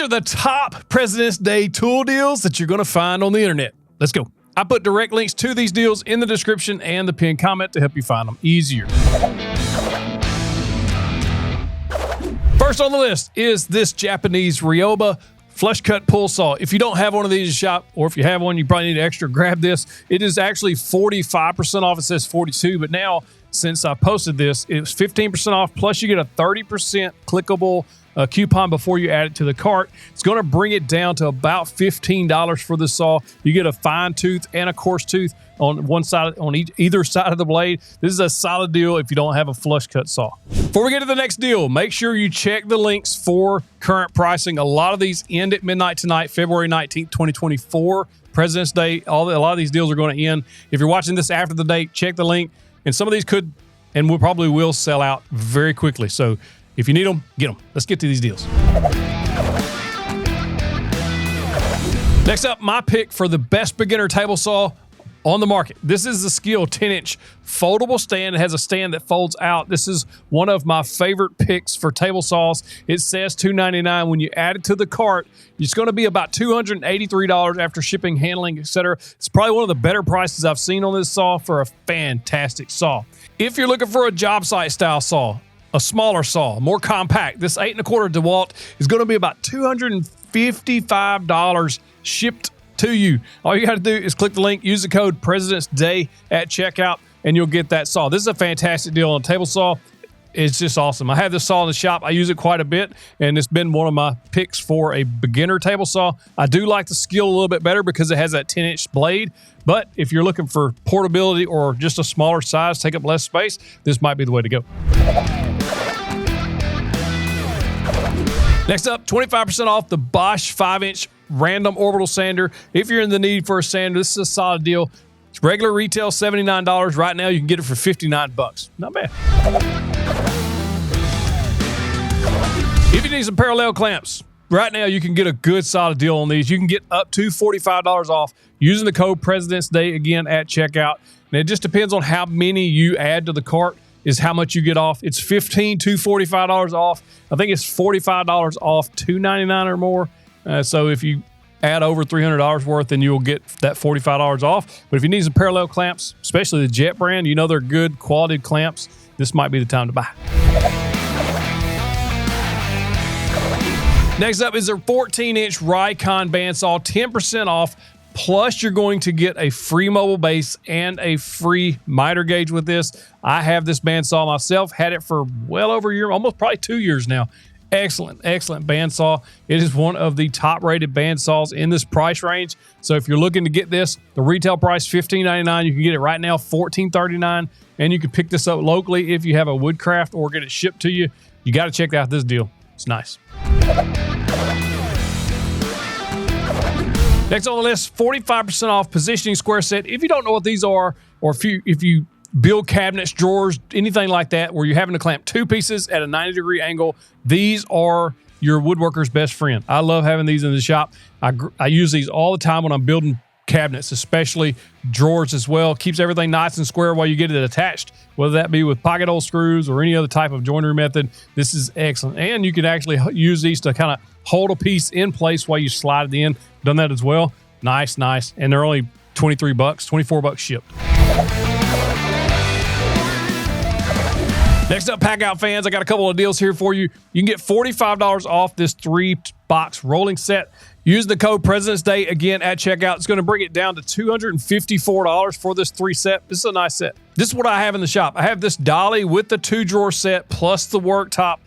These are the top President's Day tool deals that you're going to find on the internet. Let's go. I put direct links to these deals in the description and the pinned comment to help you find them easier. First on the list is this Japanese Ryoba flush cut pull saw. If you don't have one of these in shop, or if you have one, you probably need extra, grab this. It is actually 45% off. It says 42, but now since I posted this, it was 15% off. Plus you get a 30% clickable coupon before you add it to the cart. It's going to bring it down to about $15 for this saw. You get a fine tooth and a coarse tooth on one side, on either side of the blade. This is a solid deal if you don't have a flush cut saw. Before we get to the next deal, make sure you check the links for current pricing. A lot of these end at midnight tonight, February 19th, 2024, President's Day. A lot of these deals are going to end. If you're watching this after the date, check the link. And some of these could and will probably will sell out very quickly. So if you need them, get them. Let's get to these deals. Next up, my pick for the best beginner table saw on the market. This is the Skil 10-inch foldable stand. It has a stand that folds out. This is one of my favorite picks for table saws. It says $299. When you add it to the cart, it's going to be about $283 after shipping, handling, etc. It's probably one of the better prices I've seen on this saw for a fantastic saw. If you're looking for a job site style saw, a smaller saw, more compact, this 8 1/4 DeWalt is going to be about $255 shipped to you. All you got to do is click the link, use the code President's Day at checkout, and you'll get that saw. This is a fantastic deal on a table saw. It's just awesome. I have this saw in the shop. I use it quite a bit, and it's been one of my picks for a beginner table saw. I do like the Skil a little bit better because it has that 10-inch blade, but if you're looking for portability or just a smaller size, take up less space, this might be the way to go. Next up, 25% off the Bosch 5-inch random orbital sander. If you're in the need for a sander, this is a solid deal. It's regular retail $79. Right now, you can get it for $59. Not bad. If you need some parallel clamps, right now you can get a good solid deal on these. You can get up to $45 off using the code President's Day again at checkout. And it just depends on how many you add to the cart is how much you get off. It's $15 to $45 off. I think it's $45 off $299 or more. So if you add over $300 worth, then you'll get that $45 off. But if you need some parallel clamps, especially the Jet brand, you know they're good quality clamps, this might be the time to buy. Next up is a 14-inch Ryon Band Saw, 10% off. Plus, you're going to get a free mobile base and a free miter gauge with this. I have this bandsaw myself, had it for well over a year, almost probably 2 years now. Excellent, excellent bandsaw. It is one of the top-rated bandsaws in this price range. So if you're looking to get this, the retail price $15.99. You can get it right now $14.39, and you can pick this up locally if you have a Woodcraft or get it shipped to you. You got to check out this deal. It's nice. Next on the list, 45% off positioning square set. If you don't know what these are, or if you build cabinets, drawers, anything like that, where you're having to clamp two pieces at a 90-degree angle, these are your woodworker's best friend. I love having these in the shop. I use these all the time when I'm building cabinets, especially drawers as well. Keeps everything nice and square while you get it attached, whether that be with pocket hole screws or any other type of joinery method. This is excellent. And you can actually use these to kind of hold a piece in place while you slide it in. Done that as well. Nice, nice. And they're only $23, $24 shipped. Next up, Packout Fans. I got a couple of deals here for you. You can get $45 off this 3-box rolling set. Use the code President's Day again at checkout. It's going to bring it down to $254 for this 3 set. This is a nice set. This is what I have in the shop. I have this dolly with the 2-drawer set plus the worktop.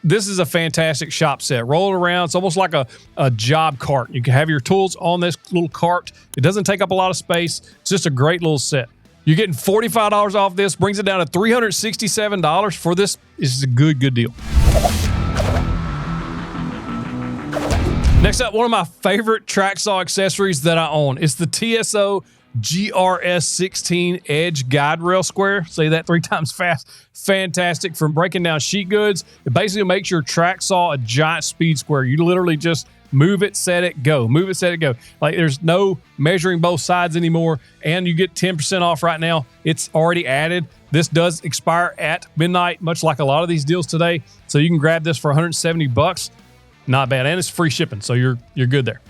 This is a fantastic shop set. Roll it around. It's almost like a job cart. You can have your tools on this little cart. It doesn't take up a lot of space. It's just a great little set. You're getting $45 off this. Brings it down to $367 for this. This is a good deal. Next up, one of my favorite track saw accessories that I own. It's the TSO Grs1 Edge Guide Rail Square. Say that 3 times fast. Fantastic for breaking down sheet goods. It basically makes your track saw a giant speed square. You literally just move it, set it, go. Move it, set it, go. Like there's no measuring both sides anymore, and you get 10% off right now. It's already added. This does expire at midnight, much like a lot of these deals today. So you can grab this for $170. not bad. And it's free shipping, so you're good there.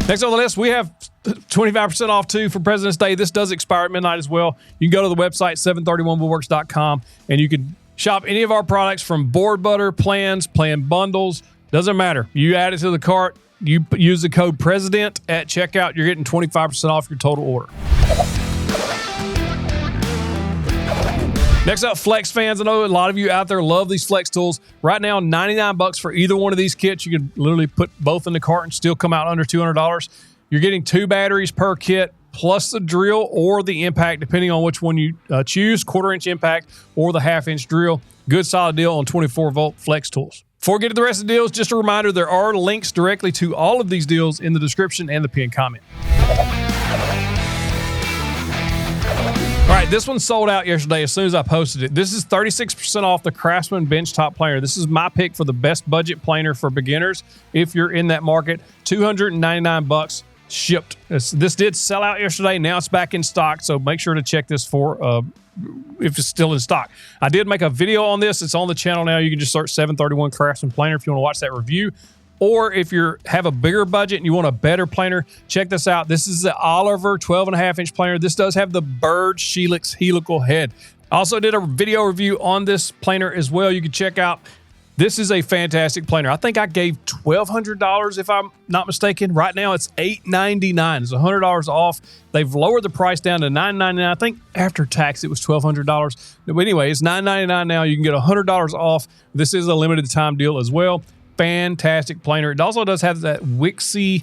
Next on the list, we have 25% off too for President's Day. This does expire at midnight as well. You can go to the website 731woodworks.com and you can shop any of our products from board butter, plans, plan bundles. Doesn't matter. You add it to the cart. You use the code PRESIDENT at checkout. You're getting 25% off your total order. Next up, Flex fans. I know a lot of you out there love these Flex tools. Right now, $99 for either one of these kits. You can literally put both in the cart and still come out under $200. You're getting 2 batteries per kit, plus the drill or the impact, depending on which one you choose, 1/4-inch impact or the 1/2-inch drill. Good solid deal on 24-volt Flex tools. Before we get to the rest of the deals, just a reminder, there are links directly to all of these deals in the description and the pinned comment. All right, this one sold out yesterday as soon as I posted it. This is 36% off the Craftsman benchtop planer. This is my pick for the best budget planer for beginners. If you're in that market, $299 shipped. This did sell out yesterday. Now it's back in stock, so make sure to check this for if it's still in stock. I did make a video on this. It's on the channel now. You can just search 731 Craftsman planer if you want to watch that review. Or if you have a bigger budget and you want a better planer, check this out. This is the Oliver 12.5-inch planer. This does have the bird Helix helical head. I also did a video review on this planer as well. You can check out. This is a fantastic planer. I think I gave $1,200 if I'm not mistaken. Right now it's $899. It's $100 off. They've lowered the price down to $999. I think after tax it was $1,200. But anyway, it's $999 now. You can get $100 off. This is a limited time deal as well. Fantastic planer. It also does have that Wixie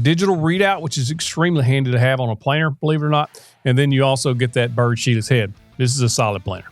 digital readout, which is extremely handy to have on a planer, believe it or not. And then you also get that bird Helix head. This is a solid planer.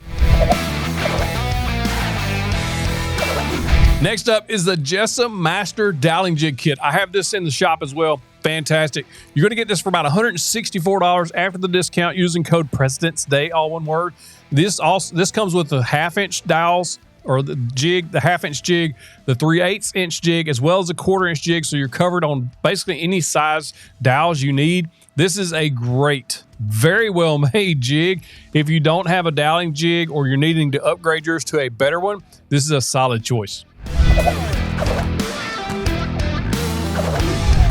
Next up is the Jessa Master Dialing Jig Kit. I have this in the shop as well. Fantastic. You're going to get this for about $164 after the discount using code President's Day, all one word. This comes with the 1/2-inch dials, or the jig, the 1/2-inch jig, the 3/8-inch jig, as well as a 1/4-inch jig. So you're covered on basically any size dials you need. This is a great, very well made jig. If you don't have a dialing jig or you're needing to upgrade yours to a better one, this is a solid choice.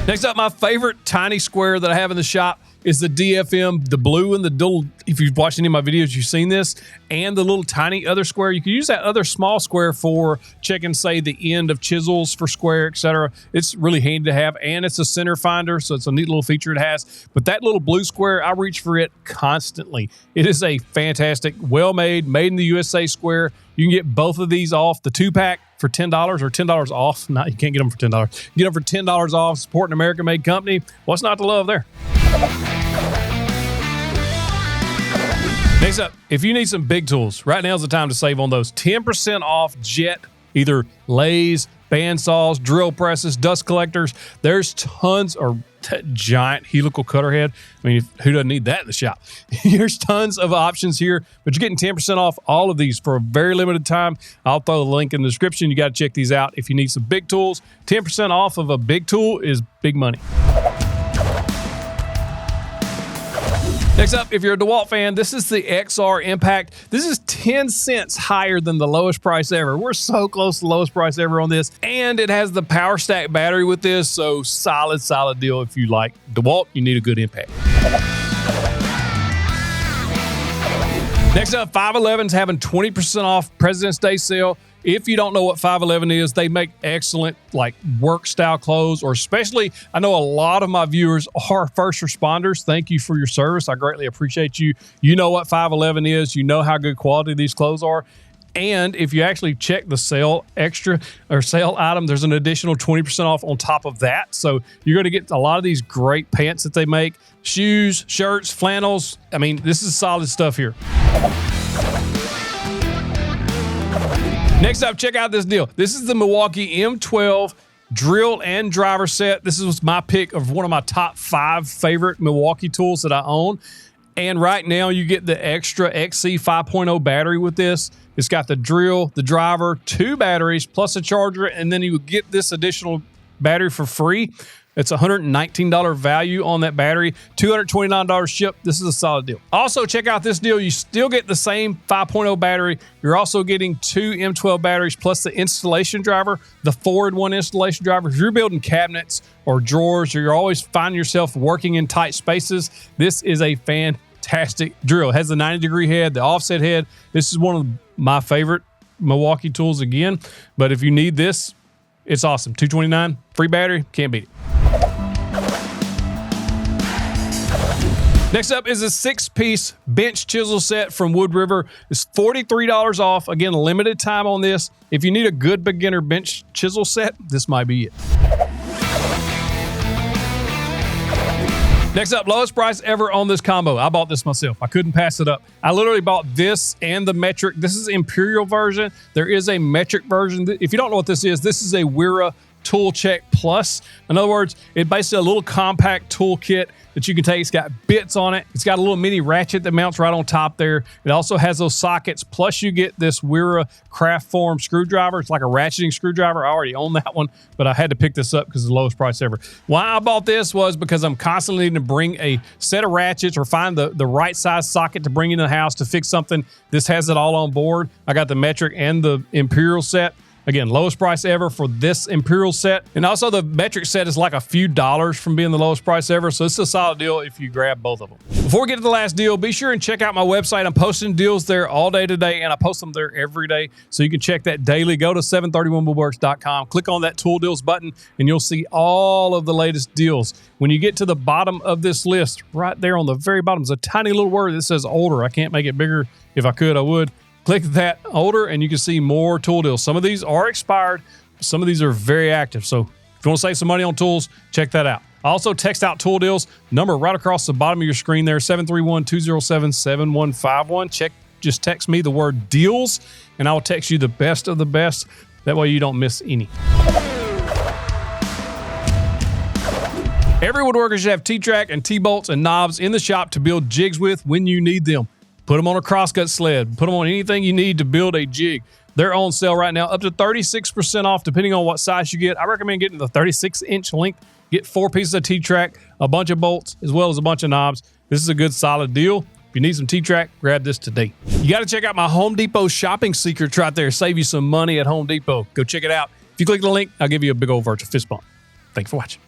Next up, my favorite tiny square that I have in the shop is the DFM, the blue and the dual. If you've watched any of my videos, you've seen this, and the little tiny other square. You can use that other small square for checking, say, the end of chisels for square, etc. It's really handy to have, and it's a center finder, so it's a neat little feature it has. But that little blue square, I reach for it constantly. It is a fantastic, well-made, made in the USA square. You can get both of these off the 2-pack for $10 or $10 off. No, you can't get them for $10. Get them for $10 off, support an American-made company. What's not to love there? Next up, if you need some big tools, right now is the time to save on those. 10% off Jet, either lathes, band saws, drill presses, dust collectors. There's tons, or that giant helical cutter head. I mean, who doesn't need that in the shop? There's tons of options here, but you're getting 10% off all of these for a very limited time. I'll throw the link in the description. You got to check these out if you need some big tools. 10% off of a big tool is big money. Next up, if you're a DeWalt fan, this is the XR Impact. This is 10 cents higher than the lowest price ever. We're so close to the lowest price ever on this. And it has the Power Stack battery with this, so solid deal. If you like DeWalt, you need a good Impact. Next up, 511's having 20% off President's Day sale. If you don't know what 511 is, they make excellent like work style clothes, or especially, I know a lot of my viewers are first responders. Thank you for your service. I greatly appreciate you. You know what 511 is. You know how good quality these clothes are. And if you actually check the sale extra or sale item, there's an additional 20% off on top of that. So you're going to get a lot of these great pants that they make, shoes, shirts, flannels. I mean, this is solid stuff here. Next up, check out this deal. This is the Milwaukee M12 drill and driver set. This is my pick of one of my top 5 favorite Milwaukee tools that I own. And right now you get the extra XC 5.0 battery with this. It's got the drill, the driver, 2 batteries, plus a charger, and then you get this additional battery for free. It's $119 value on that battery, $229 ship. This is a solid deal. Also, check out this deal. You still get the same 5.0 battery. You're also getting 2 M12 batteries plus the installation driver, the 4-in-1 installation driver. If you're building cabinets or drawers, or you're always finding yourself working in tight spaces, this is a fantastic drill. It has the 90-degree head, the offset head. This is one of my favorite Milwaukee tools again. But if you need this, it's awesome. $229, free battery, can't beat it. Next up is a 6-piece bench chisel set from Wood River. It's $43 off. Again, limited time on this. If you need a good beginner bench chisel set, this might be it. Next up, lowest price ever on this combo. I bought this myself. I couldn't pass it up. I literally bought this and the metric. This is Imperial version. There is a metric version. If you don't know what this is a Wera Tool Check Plus. In other words, it's basically a little compact tool kit that you can take. It's got bits on it. It's got a little mini ratchet that mounts right on top there. It also has those sockets. Plus you get this Wera craft form screwdriver. It's like a ratcheting screwdriver. I already own that one, but I had to pick this up because it's the lowest price ever. Why I bought this was because I'm constantly needing to bring a set of ratchets or find the right size socket to bring into the house to fix something. This has it all on board. I got the metric and the Imperial set. Again, lowest price ever for this Imperial set. And also the metric set is like a few dollars from being the lowest price ever. So it's a solid deal if you grab both of them. Before we get to the last deal, be sure and check out my website. I'm posting deals there all day today, and I post them there every day. So you can check that daily. Go to 731woodworks.com, click on that tool deals button, and you'll see all of the latest deals. When you get to the bottom of this list, right there on the very bottom is a tiny little word that says older. I can't make it bigger. If I could, I would. Click that older and you can see more tool deals. Some of these are expired, but some of these are very active. So if you want to save some money on tools, check that out. Also, text out tool deals, number right across the bottom of your screen there, 731-207-7151. Just text me the word deals and I will text you the best of the best. That way you don't miss any. Every woodworker should have T-track and T-bolts and knobs in the shop to build jigs with when you need them. Put them on a crosscut sled. Put them on anything you need to build a jig. They're on sale right now, up to 36% off, depending on what size you get. I recommend getting the 36-inch length. Get 4 pieces of T-track, a bunch of bolts, as well as a bunch of knobs. This is a good, solid deal. If you need some T-track, grab this today. You got to check out my Home Depot shopping secrets right there. Save you some money at Home Depot. Go check it out. If you click the link, I'll give you a big old virtual fist bump. Thanks for watching.